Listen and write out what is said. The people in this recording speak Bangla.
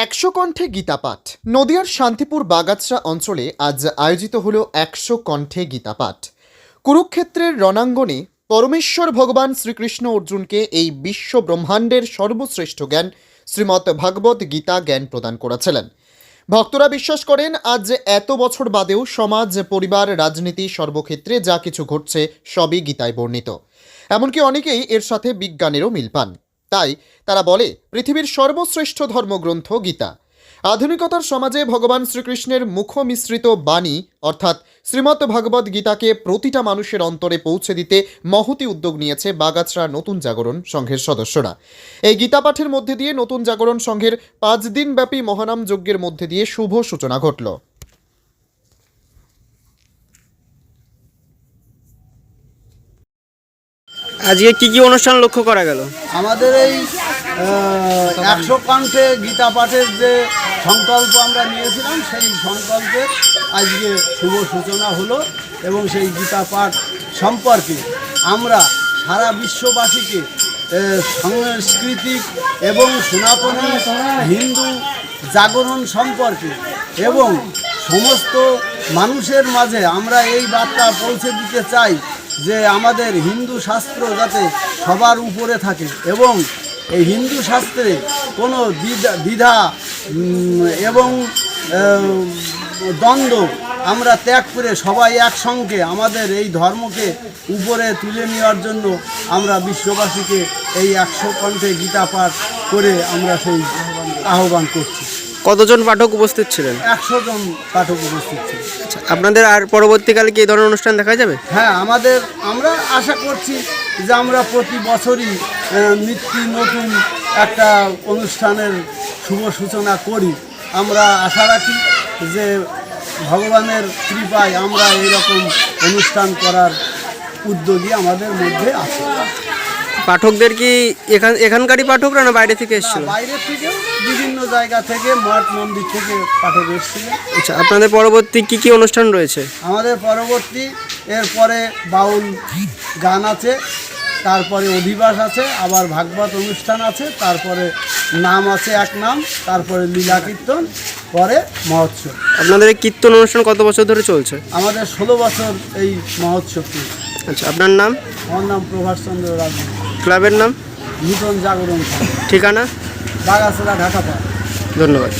একশো কণ্ঠে গীতাপাঠ। নদিয়ার শান্তিপুর বাগাছড়া অঞ্চলে আজ আয়োজিত হল 100 কণ্ঠে গীতাপাঠ। কুরুক্ষেত্রের রণাঙ্গনে পরমেশ্বর ভগবান শ্রীকৃষ্ণ অর্জুনকে এই বিশ্ব ব্রহ্মাণ্ডের সর্বশ্রেষ্ঠ জ্ঞান শ্রীমদ্ ভাগবত গীতা জ্ঞান প্রদান করেছিলেন। ভক্তরা বিশ্বাস করেন আজ এত বছর বাদেও সমাজ, পরিবার, রাজনীতি সর্বক্ষেত্রে যা কিছু ঘটছে সবই গীতায় বর্ণিত। এমনকি অনেকেই এর সাথে বিজ্ঞানেরও মিল পান। তাই তারা বলে পৃথিবীর সর্বশ্রেষ্ঠ ধর্মগ্রন্থ গীতা। আধুনিকতার সমাজে ভগবান শ্রীকৃষ্ণের মুখ মিশ্রিত বাণী অর্থাৎ শ্রীমদ্ ভাগবত গীতাকে প্রতিটা মানুষের অন্তরে পৌঁছে দিতে মহতি উদ্যোগ নিয়েছে বাগাছড়া নতুন জাগরণ সংঘের সদস্যরা। এই গীতা পাঠের মধ্যে দিয়ে নতুন জাগরণ সংঘের 5 দিনব্যাপী মহানাম যজ্ঞের মধ্যে দিয়ে শুভ সূচনা ঘটল। আজকে কি কি অনুষ্ঠান লক্ষ্য করা গেল? আমাদের এই 100 কণ্ঠে গীতা পাঠের যে সংকল্প আমরা নিয়েছিলাম, সেই সংকল্পের আজকে শুভ সূচনা হলো এবং সেই গীতা পাঠ সম্পর্কে আমরা সারা বিশ্ববাসীকে সাংস্কৃতিক এবং সনাতনী হিন্দু জাগরণ সম্পর্কে এবং সমস্ত মানুষের মাঝে আমরা এই বার্তা পৌঁছে দিতে চাই যে আমাদের হিন্দু শাস্ত্র যাতে সবার উপরে থাকে এবং এই হিন্দু শাস্ত্রে কোনো দ্বিধা এবং দ্বন্দ্ব আমরা ত্যাগ করে সবাই একসঙ্গে আমাদের এই ধর্মকে উপরে তুলে নেওয়ার জন্য আমরা বিশ্ববাসীকে এই 100 কণ্ঠে গীতা পাঠ করে আমরা সেই আহ্বান করছি। কতজন পাঠক উপস্থিত ছিলেন? 100 জন পাঠক উপস্থিত ছিলেন। আচ্ছা, আপনাদের আর পরবর্তীকালে কি এই ধরনের অনুষ্ঠান দেখা যাবে? হ্যাঁ, আমরা আশা করছি যে আমরা প্রতি বছরই নিত্য নতুন একটা অনুষ্ঠানের শুভ সূচনা করি। আমরা আশা রাখি যে ভগবানের কৃপায় আমরা এইরকম অনুষ্ঠান করার উদ্যোগী আমাদের মধ্যে আছে। পাঠকদের কি এখানকারই পাঠকরা না বাইরে থেকে এসেছিল? বাইরে থেকে বিভিন্ন জায়গা থেকে, মঠ মন্দির থেকে পাঠক এসেছিলেন। আচ্ছা, আপনাদের পরবর্তী কি কি অনুষ্ঠান রয়েছে? আমাদের পরবর্তী এরপরে বাউল গান আছে, তারপরে অধিবাস আছে, আবার ভাগবত অনুষ্ঠান আছে, তারপরে নাম আছে এক নাম, তারপরে লীলা কীর্তন, পরে মহোৎসব। আপনাদের এই কীর্তন অনুষ্ঠান কত বছর ধরে চলছে? আমাদের 16 বছর এই মহোৎসব চলছে। আচ্ছা, আপনার নাম? আমার নাম প্রভাস চন্দ্র রাজ। ক্লাবের নাম? নূতন জাগরণ। ঠিকানা? বাগাছড়া, ঢাকা। ধন্যবাদ।